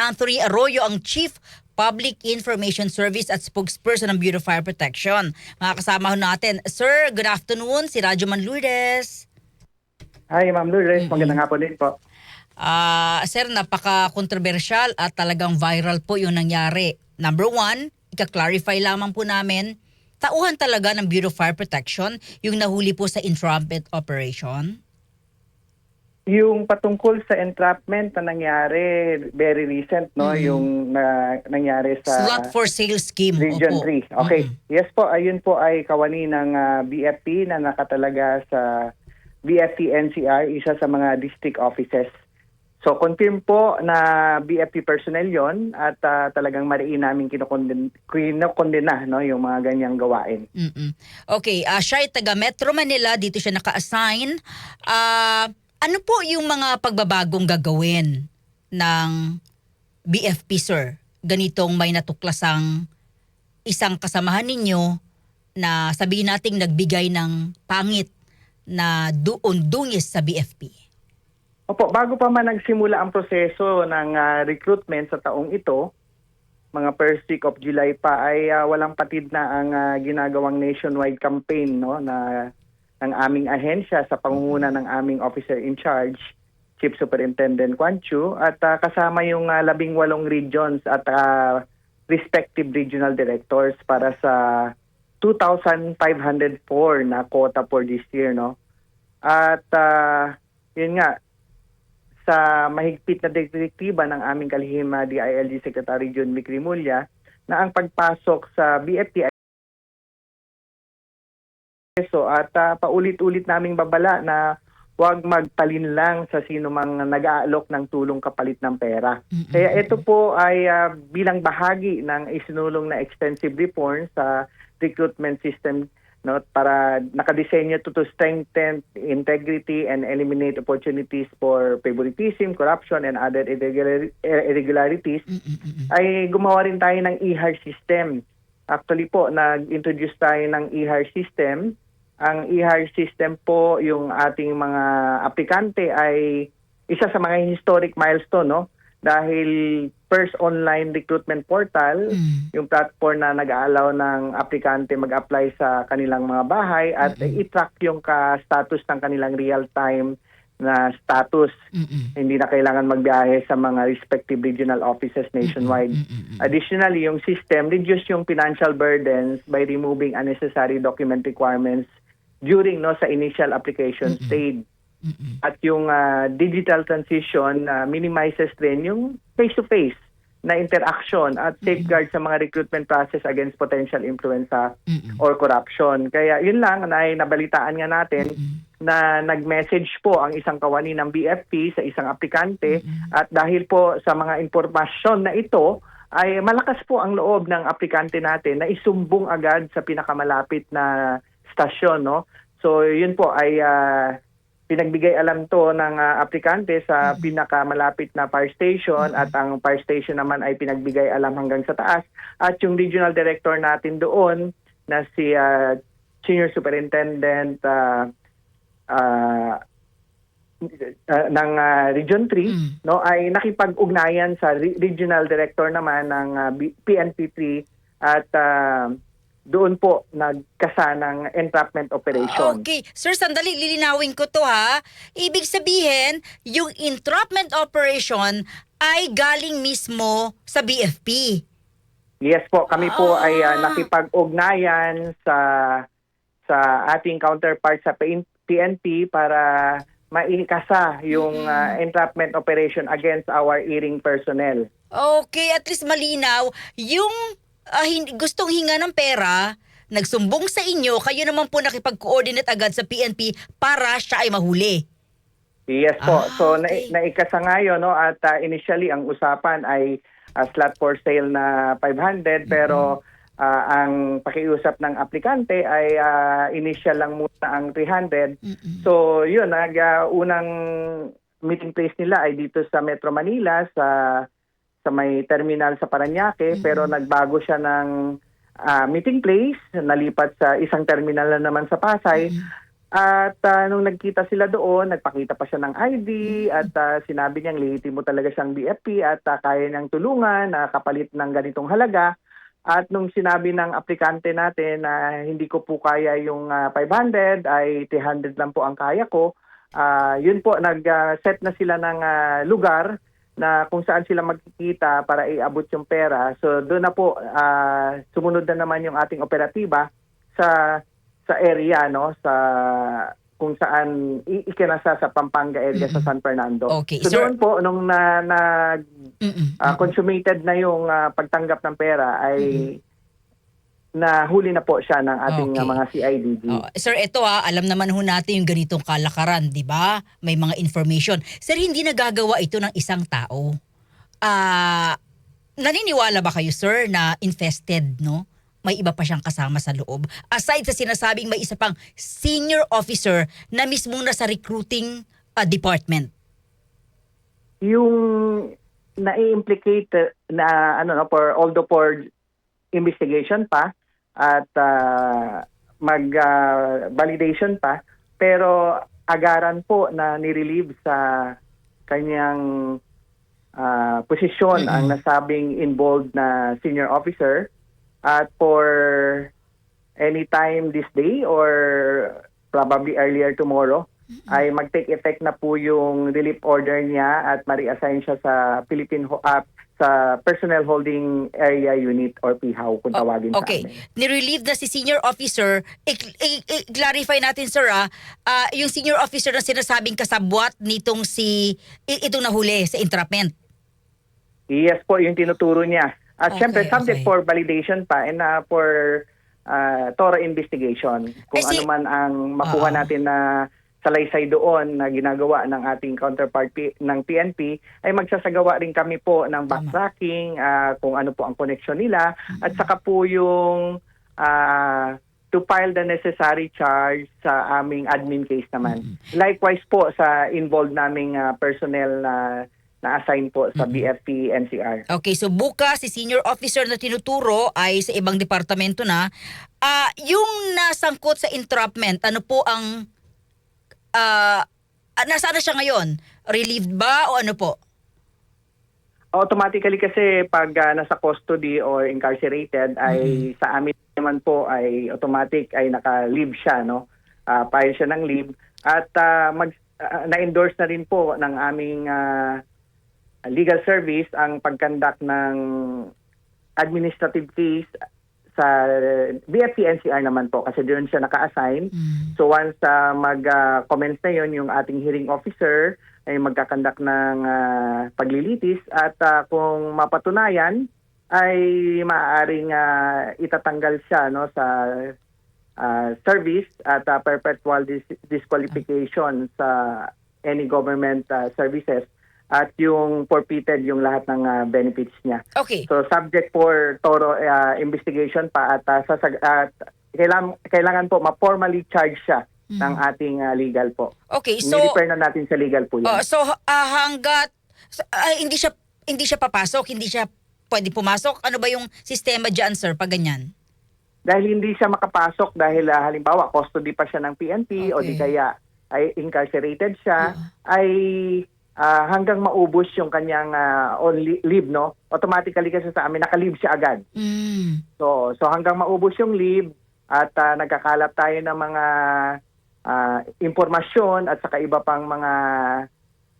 Anthony Arroyo, ang Chief Public Information Service at spokesperson ng Bureau of Fire Protection. Mga kasama ho natin. Sir, good afternoon. Si Radyo Man Lourdes. Hi, Ma'am Lourdes. Magandang hapon din po. Sir, napaka-controversial at talagang viral po yung nangyari. Number one, ika-clarify lamang po namin, tauhan talaga ng Bureau of Fire Protection yung nahuli po sa entrapment operation? Yung patungkol sa entrapment na nangyari, very recent, no? Yung nangyari sa Slot for sale scheme. Region Opo. 3. Okay. Yes po, ayun po ay kawani ng BFP na nakatalaga sa BFP NCR, isa sa mga district offices. So confirm po na BFP personnel yon at talagang mariin namin kinokondena no, yung mga ganyang gawain. Okay, siya ay taga Metro Manila, dito siya naka-assign. Ano po yung mga pagbabagong gagawin ng BFP, sir? Ganitong may natuklasang isang kasamahan ninyo na sabihin nating nagbigay ng pangit na dungis sa BFP. Opo, bago pa man nagsimula ang proseso ng recruitment sa taong ito, mga first week of July pa ay walang patid na ang ginagawang nationwide campaign, no, na ng aming ahensya sa pangunguna ng aming officer in charge, Chief Superintendent Quan Chu, at kasama yung 18 regions at respective regional directors para sa 2,504 na quota for this year, no. At yun nga, sa mahigpit na direktiba ng aming kalihim DILG Secretary John Vic Rimulya na ang pagpasok sa BFP ay at paulit-ulit naming babala na huwag magpalinlang sa sino mang nag-aalok ng tulong kapalit ng pera. Kaya ito po ay bilang bahagi ng isinulong na extensive reform sa recruitment system, no, para nakadisenyo to strengthen integrity and eliminate opportunities for favoritism, corruption, and other irregularities, ay gumawa rin tayo ng e-hire system. Actually po, nag-introduce tayo ng e-hire system. Ang e-hire system po, yung ating mga aplikante ay isa sa mga historic milestone, no? Dahil first online recruitment portal, yung platform na nag-aalaw ng aplikante mag-apply sa kanilang mga bahay at i-track yung status ng kanilang real-time na status. Hindi na kailangan magbiyahe sa mga respective regional offices nationwide. Additionally, yung system reduce yung financial burdens by removing unnecessary document requirements during sa initial application stage. At yung digital transition minimizes din yung face-to-face na interaction at safeguard sa mga recruitment process against potential influence or corruption. Kaya yun lang, nabalitaan nga natin na nag-message po ang isang kawani ng BFP sa isang aplikante at dahil po sa mga impormasyon na ito, ay malakas po ang loob ng aplikante natin na isumbong agad sa pinakamalapit na stasyon, no? So yun po ay pinagbigay alam to ng aplikante sa pinakamalapit na fire station at ang fire station naman ay pinagbigay alam hanggang sa taas at yung regional director natin doon na si Senior Superintendent ng Region 3 no ay nakipag-ugnayan sa regional director naman ng PNP3 at doon po nagkasa ng entrapment operation. Okay. Sir, sandali, lilinawin ko to ha. Ibig sabihin, yung entrapment operation ay galing mismo sa BFP. Yes po, kami po ay nakipag-ugnayan sa ating counterpart sa PNP para maikasa yung entrapment operation against our hearing personnel. Okay, at least malinaw. Yung gustong hinga ng pera, nagsumbong sa inyo, kayo naman po nakipag-coordinate agad sa PNP para siya ay mahuli. Yes po. So okay. naikasa nga yun, no? At initially ang usapan ay slot for sale na 500 pero ang pakiusap ng aplikante ay initial lang muna ang 300. So yun, unang meeting place nila ay dito sa Metro Manila sa may terminal sa Parañaque pero nagbago siya ng meeting place, nalipat sa isang terminal na naman sa Pasay. At nung nagkita sila doon, nagpakita pa siya ng ID at sinabi niyang lehitimo talaga siyang BFP at kaya niyang tulungan na kapalit ng ganitong halaga. At nung sinabi ng aplikante natin na hindi ko po kaya yung 500, ay 300 lang po ang kaya ko, yun po, nag-set na sila ng lugar na kung saan sila magkikita para iabot yung pera. So doon na po, sumunod na naman yung ating operatiba sa area, no, sa kung saan ikinasa sa Pampanga area sa San Fernando. Okay, So sir. doon po nung consummated na yung pagtanggap ng pera ay nahuli na po siya ng ating Okay. mga CIDG. Sir, ito alam naman ho natin yung ganitong kalakaran, di ba? May mga information. Sir, hindi nagagawa ito ng isang tao. Naniniwala ba kayo, sir, na infested, no? May iba pa siyang kasama sa loob. Aside sa sinasabing may isa pang senior officer na mismong nasa recruiting department. Yung na-implicate na for investigation pa at validation pa, pero agaran po na nirelieve sa kanyang posisyon ang nasabing involved na senior officer. At for any time this day or probably earlier tomorrow, ay mag-take effect na po yung relief order niya at ma-reassign siya sa sa Personnel Holding Area Unit or PHAU kung tawagin sa Okay. amin. Nirelieve na si senior officer. I-clarify natin, sir, yung senior officer na sinasabing kasabwat nitong itong nahuli sa entrapment. Yes po, yung tinuturo niya. At syempre, subject Okay. for validation pa and for thorough investigation. Kung Kasi- ano man ang makuha natin na salaysay doon na ginagawa ng ating counterpart ng PNP, ay magsasagawa rin kami po ng backtracking, kung ano po ang connection nila, at saka po yung to file the necessary charge sa aming admin case naman. Likewise po sa involved naming personnel na-assign po sa BFP NCR. Okay, so bukas si senior officer na tinuturo ay sa ibang departamento na. Yung nasangkot sa entrapment, ano po ang nasaan na siya ngayon? Relieved ba o ano po? Automatically kasi pag nasa custody or incarcerated ay sa amin naman po ay automatic ay naka-leave siya, no? File siya ng leave at na-endorse na rin po ng aming legal service ang pag-conduct ng administrative case sa BFP NCR naman po kasi doon siya naka-assign. So once mag-commence na yon yung ating hearing officer ay magkakandak ng paglilitis at kung mapatunayan ay maaaring itatanggal siya, no, sa service at perpetual disqualification sa any government services at yung forfeited yung lahat ng benefits niya. Okay. So subject for thorough investigation pa at kailangan po ma-formally charge siya ng ating legal po. Okay, so I-refer na natin sa legal po yan. hanggat hindi siya papasok, hindi siya pwede pumasok, ano ba yung sistema diyan, sir, pag ganyan? Dahil hindi siya makapasok dahil halimbawa custody pa siya ng PNP o Okay. di kaya ay incarcerated siya, ay hanggang maubos yung kanyang on leave, no? Automatically kasi sa amin naka-leave siya agad. So hanggang maubos yung leave at nagkakalat tayo ng mga impormasyon at saka iba pang mga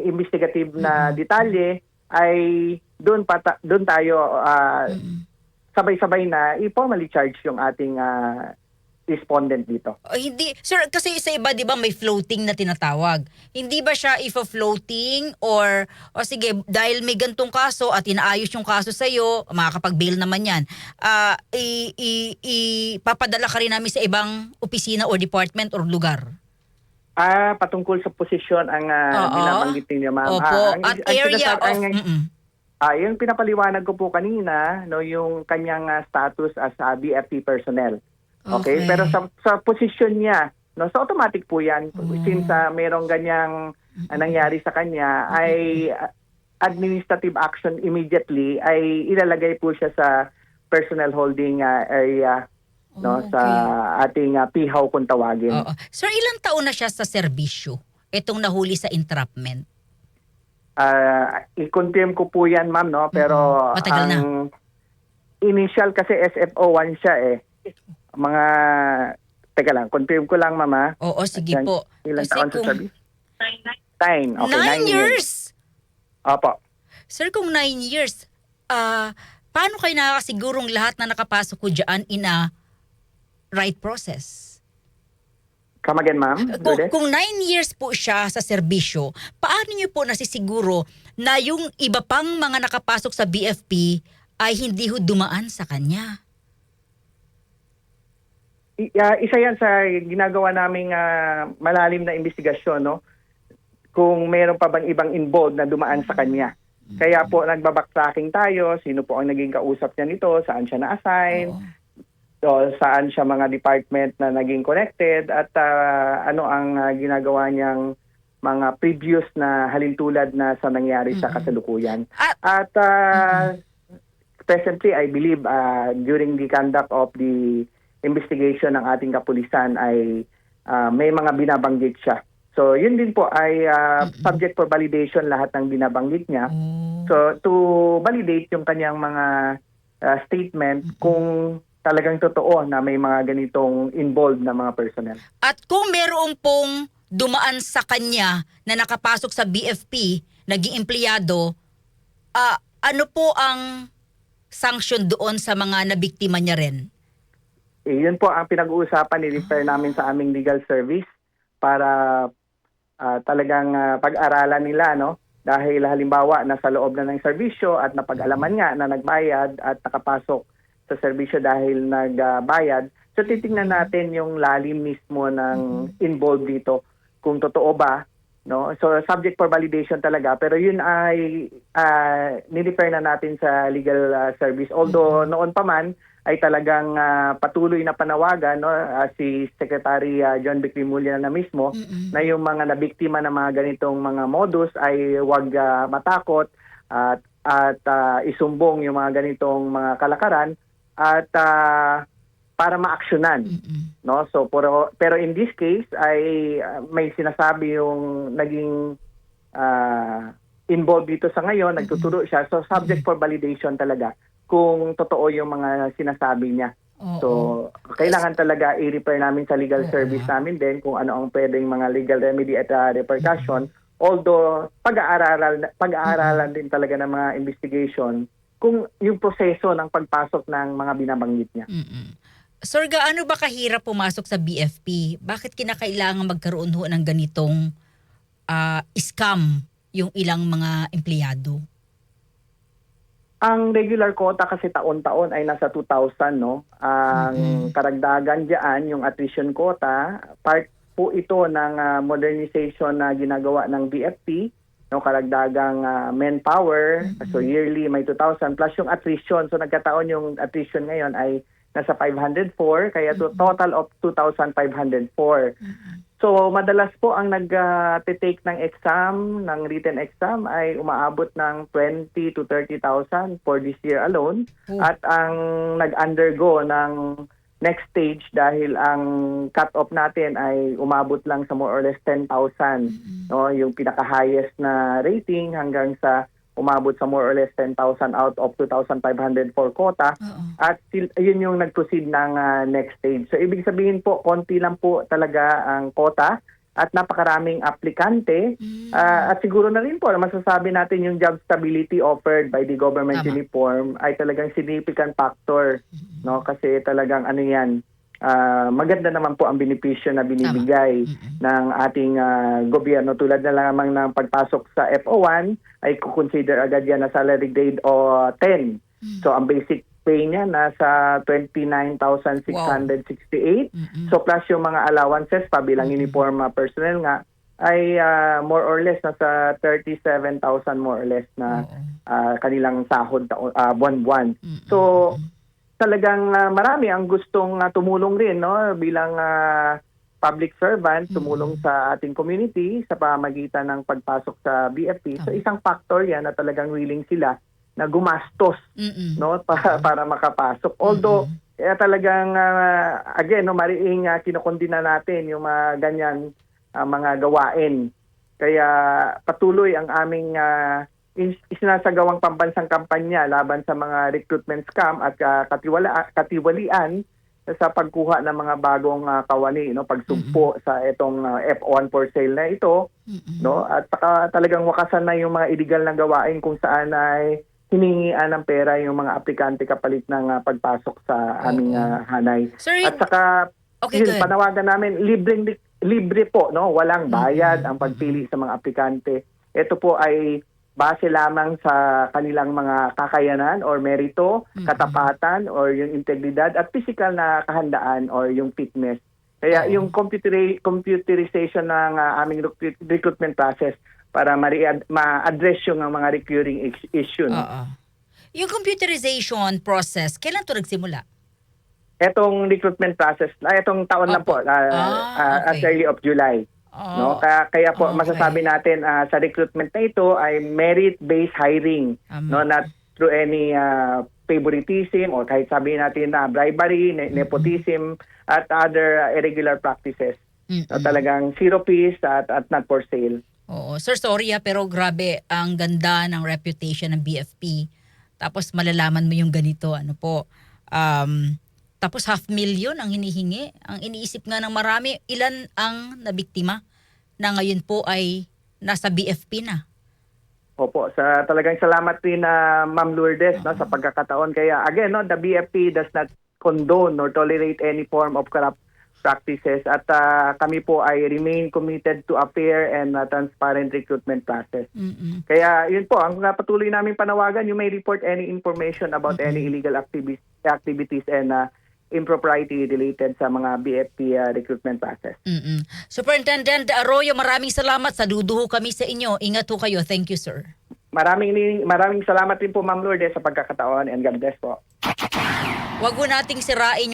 investigative na detalye ay doon tayo sabay-sabay na i-formally charge yung ating respondent dito. Hindi, sir, kasi sa iba 'di ba may floating na tinatawag. Hindi ba siya if floating or sige, dahil may gantong kaso at inaayos yung kaso sa iyo, makakapag-bail naman 'yan. Papadala ka rin namin sa ibang opisina or department or lugar. Patungkol sa posisyon ang binabanggit niyo, ma'am. Opo, at area of yung pinapaliwanag ko po kanina, no, yung kanyang status as BFP personnel. Okay, pero sa posisyon niya, no, so automatic po 'yan since merong ganyang nangyari sa kanya ay administrative action immediately ay ilalagay po siya sa personnel holding area no, Oh, sa okay. ating pihaw kung tawagin. Oo. Sir, ilang taon na siya sa serbisyo? Itong nahuli sa entrapment. I-confirm ko po yan, ma'am, no, pero Matagal ang na. initial kasi SFO1 siya eh. Mga, teka lang, confirm ko lang, mama. Oo, sige po. Ilang Kasi taon sa kung service? 9. Okay, 9 9 years. years! Opo. Sir, kung 9 years, paano kayo nakakasigurong lahat na nakapasok ko dyan in a right process? Come again, ma'am. Lourdes? Kung 9 years po siya sa serbisyo, paano niyo po nasisiguro na yung iba pang mga nakapasok sa BFP ay hindi ho dumaan sa kanya? Isa yan sa ginagawa naming malalim na investigasyon, no? Kung meron pa bang ibang involved na dumaan sa kanya. Kaya po nagbabacktracking tayo, sino po ang naging kausap niya nito, saan siya na-assign, Oo. o saan siya mga department na naging connected, at ano ang ginagawa niyang mga previous na halintulad na sa nangyari sa kasalukuyan. At, At presently, I believe during the conduct of the investigation ng ating kapulisan ay may mga binabanggit siya. So, yun din po ay subject for validation lahat ng binabanggit niya. So, to validate yung kanyang mga statement kung talagang totoo na may mga ganitong involved na mga personnel. at kung meron pong dumaan sa kanya na nakapasok sa BFP, naging empleyado, ano po ang sanction doon sa mga nabiktima niya rin? Yun po ang pinag-uusapan, ni-refer namin sa aming legal service para talagang pag-aralan nila, no? Dahil halimbawa nasa loob na ng serbisyo at napag-alaman nga na nagbayad at nakapasok sa serbisyo dahil nagbayad. So titingnan natin yung lalim mismo ng involved dito kung totoo ba, no? So subject for validation talaga, pero yun ay ni-refer na natin sa legal service. Although noon pa man ay talagang patuloy na panawagan, no, si Secretary John Vicrimulya na mismo na yung mga nabiktima ng mga ganitong mga modus ay huwag matakot at isumbong yung mga ganitong mga kalakaran at para maaksyonan, no? So pero in this case ay may sinasabi yung naging involved dito sa ngayon, nagtuturo siya. So subject for validation talaga kung totoo yung mga sinasabi niya. Oo. So, kailangan talaga i-refer namin sa legal service namin din kung ano ang pwedeng mga legal remedy at repercussion. Although, pag-aaralan din talaga ng mga investigation kung yung proseso ng pagpasok ng mga binabanggit niya. Sir, gaano ba kahirap pumasok sa BFP? Bakit kinakailangan magkaroon ho ng ganitong scam yung ilang mga empleyado? Ang regular quota kasi taon-taon ay nasa 2,000, no? Ang karagdagan diyan, yung attrition quota, part po ito ng modernization na ginagawa ng BFP, no? Karagdagang manpower, so yearly may 2,000 plus yung attrition. So nagkataon yung attrition ngayon ay nasa 504, kaya total of 2,504. So madalas po ang nag-take ng exam, ng written exam ay umaabot ng 20 to 30,000 for this year alone. At ang nag-undergo ng next stage dahil ang cut-off natin ay umabot lang sa more or less 10,000. No, yung pinaka-highest na rating hanggang sa umabot sa more or less 10,000 out of 2,504 quota. At yun yung nag-proceed ng next stage. So ibig sabihin po, konti lang po talaga ang quota at napakaraming aplikante. At siguro na rin po, masasabi natin yung job stability offered by the government uniform ay talagang significant factor. No? Kasi talagang ano yan, maganda naman po ang benepisyo na binibigay ng ating gobyerno. Tulad na lamang ng pagpasok sa FO1 ay kukonsider agad yan na salary grade o 10. So ang basic pay niya nasa 29,668. So plus yung mga allowances pa bilang uniform personnel nga ay more or less nasa 37,000 more or less na kanilang sahod buwan-buwan. So talagang marami ang gustong tumulong rin, no, bilang public servant, tumulong sa ating community sa pamamagitan ng pagpasok sa BFP. So isang factor 'yan na talagang willing sila na gumastos, no, para makapasok. Although Kaya talagang again no, mariing kinukondina natin yung mga ganyan mga gawain. Kaya patuloy ang aming isinasagawang pambansang kampanya laban sa mga recruitment scam at katiwalian sa pagkuha ng mga bagong kawani, no, pagsugpo sa itong F1 for sale na ito, no, at saka talagang wakasan na yung mga illegal na gawain kung saan ay hiningian ng pera yung mga aplikante kapalit ng pagpasok sa aming hanay. Sir, At saka okay, yun, good. panawagan namin libre po, no, walang bayad ang pagpili sa mga aplikante. Ito po ay base lamang sa kanilang mga kakayanan or merito, katapatan or yung integridad at physical na kahandaan or yung fitness. Kaya yung computerization ng aming recruitment process para ma-address yung mga recurring issue. No? Oo. Yung computerization process, kailan to nagsimula? Etong recruitment process, itong taon lang po, as okay. early of July. No? Kaya po masasabi natin sa recruitment na ito ay merit-based hiring, no, not through any favoritism or kahit sabihin natin na bribery, nepotism at other irregular practices. No, talagang zero fees at not for sale. Oo. Sir, sorry pero grabe ang ganda ng reputation ng BFP. Tapos malalaman mo yung ganito, ano po. Tapos 500,000 ang hinihingi. Ang iniisip nga ng marami, ilan ang nabiktima na ngayon po ay nasa BFP na. Opo, talagang salamat din na Ma'am Lourdes no, sa pagkakataon. Kaya again, no, the BFP does not condone or tolerate any form of corrupt practices at kami po ay remain committed to a fair and transparent recruitment process. Kaya yun po, ang patuloy namin panawagan, you may report any information about any illegal activities and impropriety related sa mga BFP recruitment process. Superintendent Arroyo, maraming salamat. Saludo kami sa inyo. Ingat ho kayo. Thank you, sir. Maraming salamat din po Ma'am Lourdes sa pagkakataon and God bless po. Wag ho nating sirain